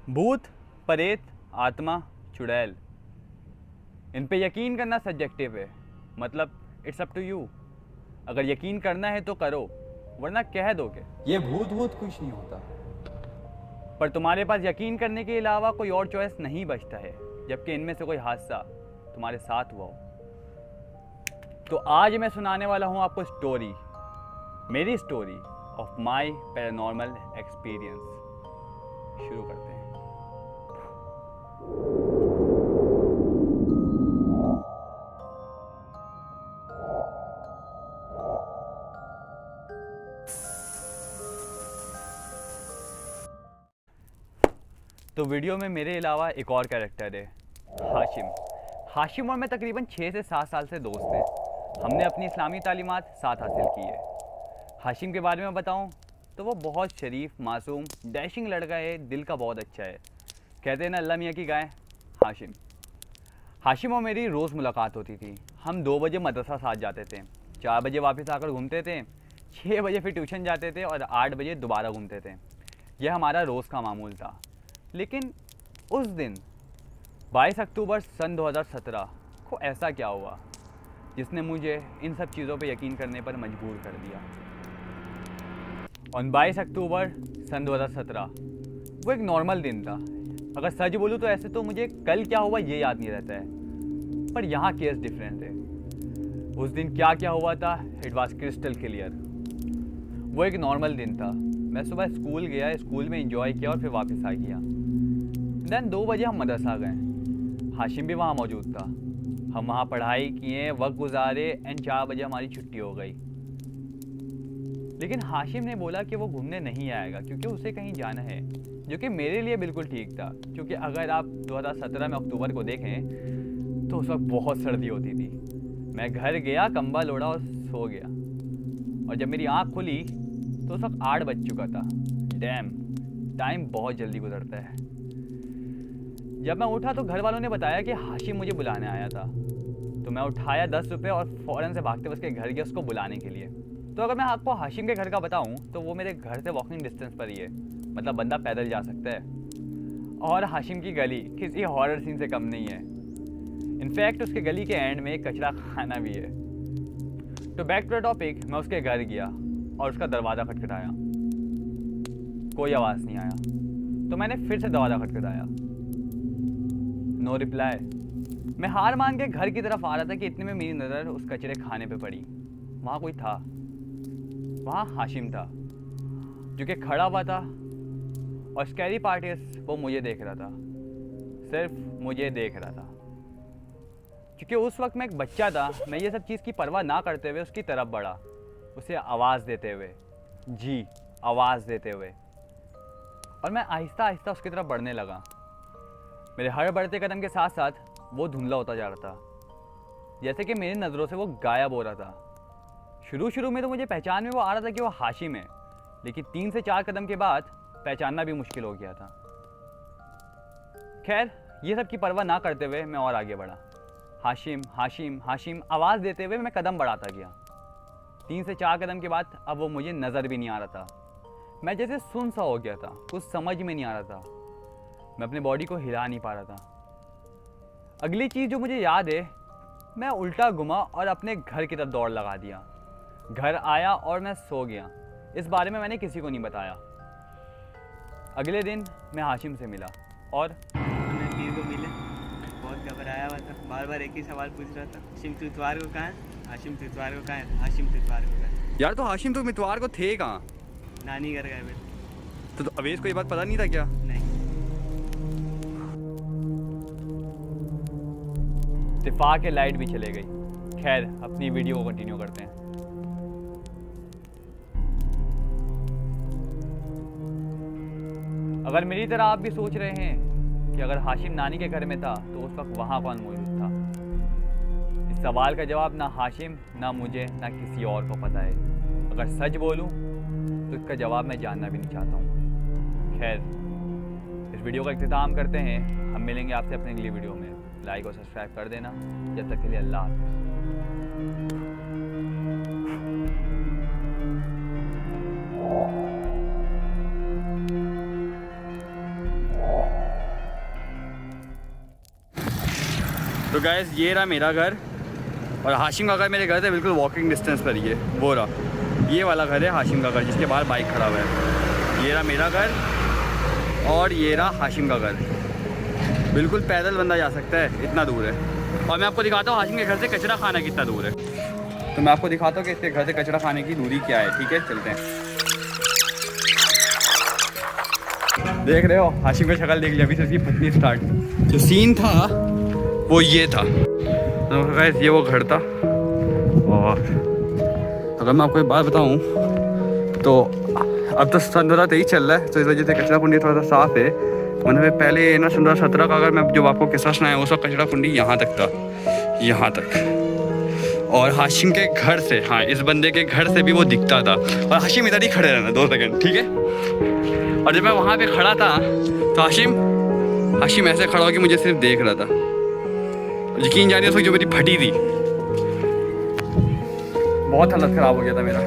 भूत, प्रेत, आत्मा, चुड़ैल, इन पे यकीन करना सब्जेक्टिव है। मतलब इट्स अप टू यू। अगर यकीन करना है तो करो, वरना कह दोगे ये भूत भूत कुछ नहीं होता। पर तुम्हारे पास यकीन करने के अलावा कोई और चॉइस नहीं बचता है, जबकि इनमें से कोई हादसा तुम्हारे साथ हुआ हो। तो आज मैं सुनाने वाला हूँ आपको स्टोरी, मेरी story of my paranormal experience. शुरू करते हैं। तो वीडियो में मेरे अलावा एक और कैरेक्टर है, हाशिम। हाशिम और मैं तकरीबन 6 से 7 साल से दोस्त हैं। हमने अपनी इस्लामी तालीमात साथ हासिल की है। हाशिम के बारे में बताऊं तो वो बहुत शरीफ, मासूम, डैशिंग लड़का है, दिल का बहुत अच्छा है। कहते हैं ना अल्लाह मियाँ की गाय। हाशिम और मेरी रोज़ मुलाकात होती थी। हम 2 बजे मदरसा साथ जाते थे, 4 बजे वापस आकर घूमते थे, 6 बजे फिर ट्यूशन जाते थे और 8 बजे दोबारा घूमते थे। यह हमारा रोज़ का मामूल था। लेकिन उस दिन 22 अक्टूबर सन 2017 को ऐसा क्या हुआ जिसने मुझे इन सब चीज़ों पे यकीन करने पर मजबूर कर दिया। और 22 अक्टूबर सन 2017 वो एक नॉर्मल दिन था। अगर सच बोलूँ तो ऐसे तो मुझे कल क्या हुआ ये याद नहीं रहता है, पर यहाँ केस डिफरेंट है। उस दिन क्या क्या हुआ था, इट वॉज क्रिस्टल क्लियर। वो एक नॉर्मल दिन था। मैं सुबह स्कूल गया, स्कूल में एंजॉय किया और फिर वापस आ गया। देन 2 बजे हम मदरसा गए। हाशिम भी वहाँ मौजूद था। हम वहाँ पढ़ाई किए, वक्त गुजारे एंड 4 बजे हमारी छुट्टी हो गई। लेकिन हाशिम ने बोला कि वो घूमने नहीं आएगा क्योंकि उसे कहीं जाना है, जो कि मेरे लिए बिल्कुल ठीक था। क्योंकि अगर आप 2017 में अक्टूबर को देखें तो उस वक्त बहुत सर्दी होती थी। मैं घर गया, कंबल ओढ़ा और सो गया। और जब मेरी आँख खुली तो उस वक्त 8 बज चुका था। डैम, टाइम बहुत जल्दी गुजरता है। जब मैं उठा तो घर वालों ने बताया कि हाशिम मुझे बुलाने आया था। तो मैं उठाया 10 रुपये और फ़ौरन से भागते हुए उसके घर गया उसको बुलाने के लिए। तो अगर मैं आपको हाशिम के घर का बताऊं तो वो मेरे घर से वॉकिंग डिस्टेंस पर ही है। मतलब बंदा पैदल जा सकता है। और हाशिम की गली किसी हॉरर सीन से कम नहीं है। इनफैक्ट उसके गली के एंड में एक कचरा खाना भी है। तो बैक टू द टॉपिक, मैं उसके घर गया और उसका दरवाज़ा खटखटाया। कोई आवाज़ नहीं आया। तो मैंने फिर से दरवाज़ा खटखटाया। No reply. मैं हार मान के घर की तरफ आ रहा था कि इतने में मेरी नज़र उस कचरे खाने पे पड़ी। वहाँ कोई था। वहाँ हाशिम था, जो कि खड़ा हुआ था। और स्कैरी पार्ट इज वो मुझे देख रहा था, सिर्फ मुझे देख रहा था। क्योंकि उस वक्त मैं एक बच्चा था, मैं ये सब चीज़ की परवाह ना करते हुए उसकी तरफ बढ़ा, उसे आवाज़ देते हुए, जी आवाज़ देते हुए। और मैं आहिस्ता आहिस्ता उसकी तरफ बढ़ने लगा। मेरे हर बढ़ते कदम के साथ साथ वो धुंधला होता जा रहा था, जैसे कि मेरी नज़रों से वो गायब हो रहा था। शुरू में तो मुझे पहचान में वो आ रहा था कि वो हाशिम है, लेकिन 3 से 4 कदम के बाद पहचानना भी मुश्किल हो गया था। खैर, ये सब की परवाह ना करते हुए मैं और आगे बढ़ा। हाशिम हाशिम हाशिम आवाज़ देते हुए मैं कदम बढ़ाता गया। 3 से 4 कदम के बाद अब वो मुझे नज़र भी नहीं आ रहा था। मैं जैसे सुन सा हो गया था, कुछ समझ में नहीं आ रहा था। मैं अपने बॉडी को हिला नहीं पा रहा था। अगली चीज़ जो मुझे याद है, मैं उल्टा घुमा और अपने घर की तरफ दौड़ लगा दिया। घर आया और मैं सो गया। इस बारे में मैंने किसी को नहीं बताया। अगले दिन मैं हाशिम से मिला और मैं पीर को मिले, बहुत घबराया हुआ था, बार बार एक ही सवाल पूछ रहा था, हाशिम तू इतवार को कहाँ है, हाशिम तू इतवार को कहाँ है, हाशिम तू इतवार को कहाँ है। यार, तो हाशिम तो इतवार को थे कहाँ? नानी घर गए वे। तो अवेश को ये बात पता नहीं था क्या? नहीं। इत्तेफाक के लाइट भी चले गई। खैर, अपनी वीडियो को कंटिन्यू करते हैं। अगर मेरी तरह आप भी सोच रहे हैं कि अगर हाशिम नानी के घर में था तो उस वक्त वहाँ कौन मौजूद था, इस सवाल का जवाब ना हाशिम, ना मुझे, ना किसी और को पता है। अगर सच बोलूं तो इसका जवाब मैं जानना भी नहीं चाहता हूँ। खैर, इस वीडियो का इख्तिताम करते हैं। हम मिलेंगे आपसे अपने अगली वीडियो में। लाइक और सब्सक्राइब कर देना। जब तक के लिए अल्लाह हाफ़िज़। तो गैस ये रहा मेरा घर और हाशिम का घर मेरे घर से बिल्कुल वॉकिंग डिस्टेंस पर ही है। वो रहा ये वाला घर है हाशिम का घर जिसके बाहर बाइक खड़ा हुआ है। ये रहा मेरा घर और ये रहा हाशिम का घर। बिल्कुल पैदल बंदा जा सकता है, इतना दूर है। और मैं आपको दिखाता हूँ हाशिम के घर से कचरा खाना कितना दूर है। तो मैं आपको दिखाता हूँ कि इसके घर से कचरा खाने की दूरी क्या है। ठीक है चलते हैं। देख रहे हो हाशिम का शक्ल देख लिया, अभी से उसकी फटनी स्टार्ट। जो सीन था वो ये था। तो गाइस ये वो घर था। और अगर मैं आपको एक बात बताऊं तो अब तो सन 2023 चल रहा है, तो इस वजह से कचरा कुंडी थोड़ा सा साफ़ है। मतलब पहले ना 2017 का अगर मैं जो आपको किस्सा सुनाया उस वक्त कचरा कुंडी यहाँ तक था, यहाँ तक। और हाशिम के घर से, हाँ इस बंदे के घर से भी वो दिखता था। और हाशिम इधर ही खड़े रहना 2 सेकंड, ठीक है। और जब मैं वहाँ पे खड़ा था तो हाशिम ऐसे खड़ा होकर मुझे सिर्फ देख रहा था। यकीन जानिए उसकी जो मेरी फटी थी, बहुत हालत ख़राब हो गया था मेरा।